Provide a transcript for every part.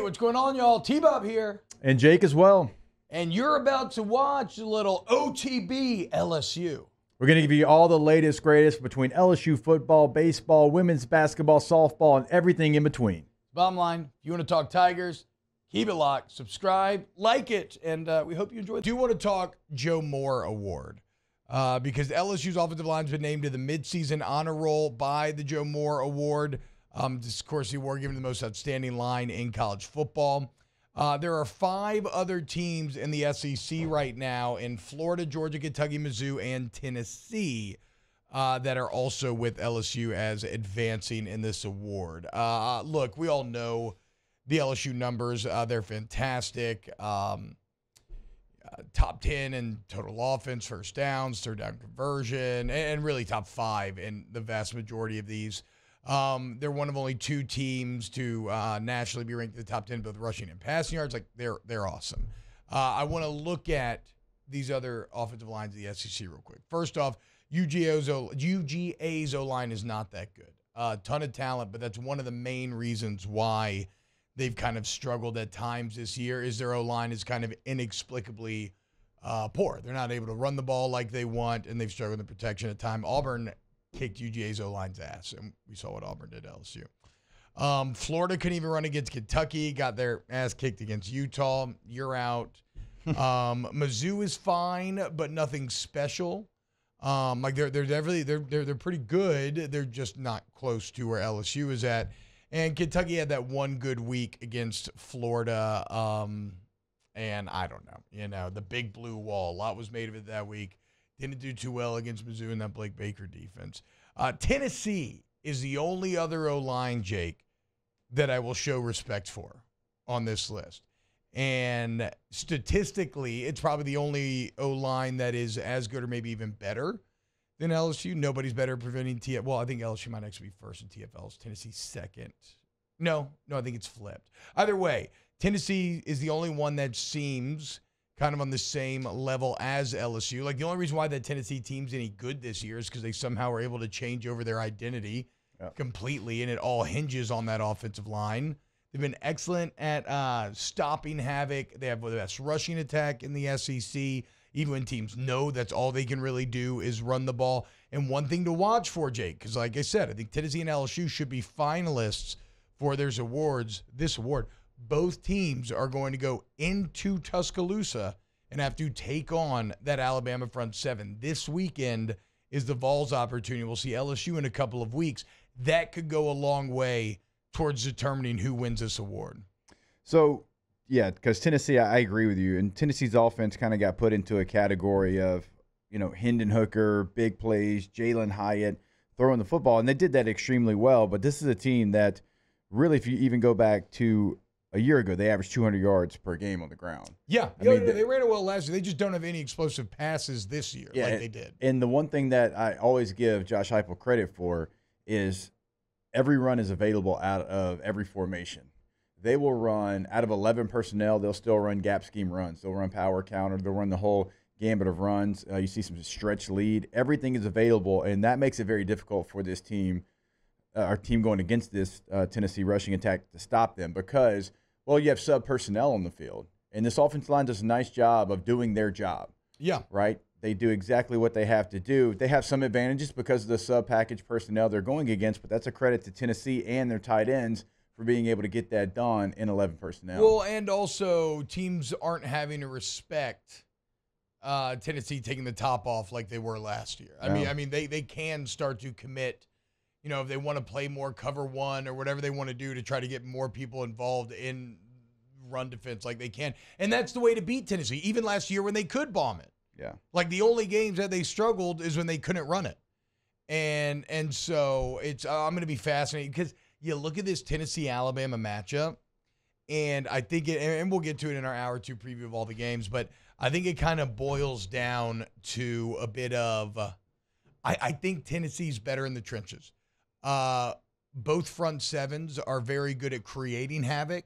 Hey, what's going on, y'all? T-Bob here. And Jake as well. And you're about to watch a little OTB LSU. We're going to give you all the latest, greatest between LSU football, baseball, women's basketball, softball, and everything in between. Bottom line, if you want to talk Tigers, keep it locked, subscribe, like it, and we hope you enjoy it. Do you want to talk Joe Moore Award? Because LSU's offensive line has been named to the midseason honor roll by the Joe Moore Award. This is, of course, the award given to the most outstanding line in college football. There are 5 other teams in the SEC right now in Florida, Georgia, Kentucky, Mizzou, and Tennessee that are also with LSU as advancing in this award. Look, we all know the LSU numbers. They're fantastic. Top 10 in total offense, first downs, third down conversion, and really top 5 in the vast majority of these. They're one of only 2 teams to nationally be ranked in the top 10 both rushing and passing yards. Like they're awesome. I want to look at these other offensive lines of the SEC real quick. First off, UGA's O-line is not that good. A ton of talent, but that's one of the main reasons why they've kind of struggled at times this year is their O-line is kind of inexplicably poor. They're not able to run the ball like they want, and they've struggled in protection at time. Auburn kicked UGA's O-line's ass, and we saw what Auburn did to LSU. Florida couldn't even run against Kentucky, got their ass kicked against Utah. You're out. Mizzou is fine, but nothing special. Like they're definitely they're pretty good. They're just not close to where LSU is at. And Kentucky had that one good week against Florida. And I don't know, the big blue wall. A lot was made of it that week. Didn't do too well against Mizzou and that Blake Baker defense. Tennessee is the only other O-line, Jake, that I will show respect for on this list. And statistically, it's probably the only O-line that is as good or maybe even better than LSU. Nobody's better at preventing TFL. Well, I think LSU might actually be first in TFLs. Tennessee's second. No, I think it's flipped. Either way, Tennessee is the only one that seems kind of on the same level as LSU. Like the only reason why that Tennessee team's any good this year is because they somehow were able to change over their identity completely, and it all hinges on that offensive line. They've been excellent at stopping havoc. They have the best rushing attack in the SEC. Even when teams know that's all they can really do is run the ball. And one thing to watch for, Jake, because like I said, I think Tennessee and LSU should be finalists for this award. Both teams are going to go into Tuscaloosa and have to take on that Alabama front seven. This weekend is the Vols opportunity. We'll see LSU in a couple of weeks. That could go a long way towards determining who wins this award. So, yeah, because Tennessee, I agree with you. And Tennessee's offense kind of got put into a category of, Hendon Hooker, big plays, Jalen Hyatt, throwing the football. And they did that extremely well. But this is a team that really, if you even go back to a year ago, they averaged 200 yards per game on the ground. Yeah, they ran it well last year. They just don't have any explosive passes this year like they did. And the one thing that I always give Josh Heupel credit for is every run is available out of every formation. They will run out of 11 personnel. They'll still run gap scheme runs. They'll run power counter. They'll run the whole gambit of runs. You see some stretch lead. Everything is available, and that makes it very difficult for this team, our team going against this Tennessee rushing attack to stop them because, well, you have sub personnel on the field, and this offensive line does a nice job of doing their job. Yeah. Right? They do exactly what they have to do. They have some advantages because of the sub-package personnel they're going against, but that's a credit to Tennessee and their tight ends for being able to get that done in 11 personnel. Well, and also teams aren't having to respect Tennessee taking the top off like they were last year. No. I mean, they can start to commit, if they want to play more cover one or whatever they want to do to try to get more people involved in run defense like they can. And that's the way to beat Tennessee, even last year when they could bomb it. Yeah. Like the only games that they struggled is when they couldn't run it. And so it's I'm going to be fascinated because you look at this Tennessee-Alabama matchup, and I think and we'll get to it in our hour 2 preview of all the games, but I think it kind of boils down to a bit of I think Tennessee's better in the trenches. Both front sevens are very good at creating havoc.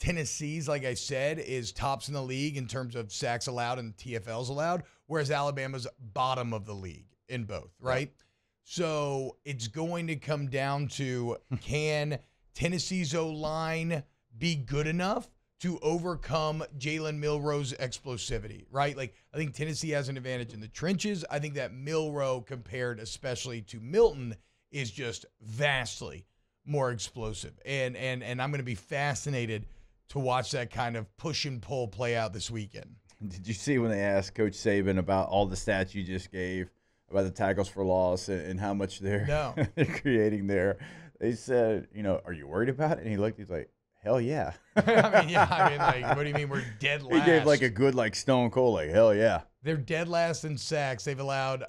Tennessee's, like I said, is tops in the league in terms of sacks allowed and TFLs allowed, whereas Alabama's bottom of the league in both, right? Yeah. So it's going to come down to, can Tennessee's O-line be good enough to overcome Jalen Milroe's explosivity, right? Like, I think Tennessee has an advantage in the trenches. I think that Milroe, compared especially to Milton, is just vastly more explosive. And I'm going to be fascinated to watch that kind of push and pull play out this weekend. Did you see when they asked Coach Saban about all the stats you just gave about the tackles for loss and how much they're creating there? They said, are you worried about it? And he looked, he's like, hell yeah. I mean, like, what do you mean we're dead last? He gave like a good, like, Stone Cold, like, hell yeah. They're dead last in sacks. They've allowed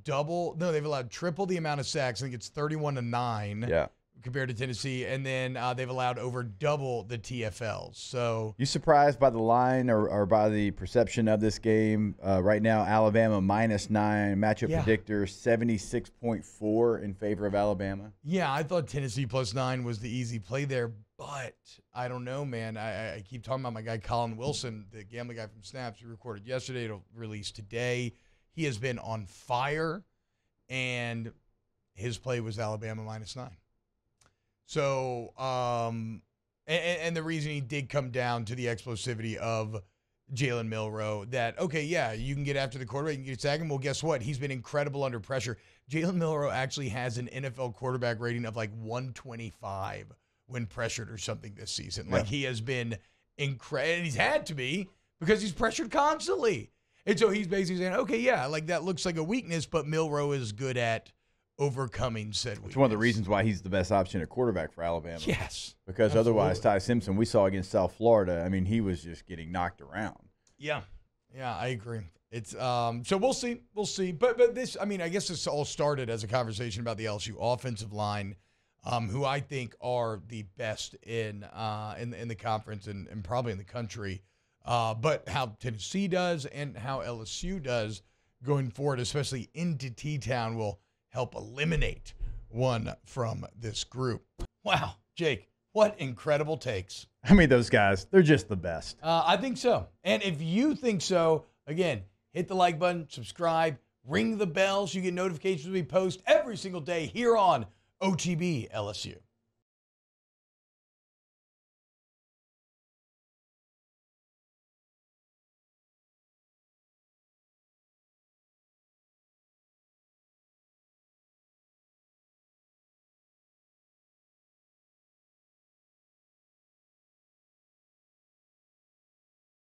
they've allowed triple the amount of sacks. I think it's 31-9. Yeah. Compared to Tennessee, and then they've allowed over double the TFLs. So, you surprised by the line or by the perception of this game? Right now, Alabama -9, matchup predictor 76.4 in favor of Alabama. Yeah, I thought Tennessee +9 was the easy play there, but I don't know, man. I keep talking about my guy Colin Wilson, the gambling guy from Snaps. He recorded yesterday. It'll release today. He has been on fire, and his play was Alabama -9. So, and the reason he did come down to the explosivity of Jalen Milroe, that, okay, yeah, you can get after the quarterback, you can tag him. Well, guess what? He's been incredible under pressure. Jalen Milroe actually has an NFL quarterback rating of like 125 when pressured or something this season. Like, he has been incredible, and he's had to be because he's pressured constantly. And so he's basically saying, okay, yeah, like that looks like a weakness, but Milroe is good at overcoming said weakness. It's one of the reasons why he's the best option at quarterback for Alabama. Yes. Because absolutely. Otherwise, Ty Simpson, we saw against South Florida, I mean, he was just getting knocked around. Yeah. Yeah, I agree. It's so we'll see. We'll see. But this, I mean, I guess this all started as a conversation about the LSU offensive line, who I think are the best in the conference and probably in the country. But how Tennessee does and how LSU does going forward, especially into T-Town, will help eliminate one from this group. Wow, Jake, what incredible takes. I mean, those guys, they're just the best. I think so. And if you think so, again, hit the like button, subscribe, ring the bell so you get notifications when we post every single day here on OTB LSU.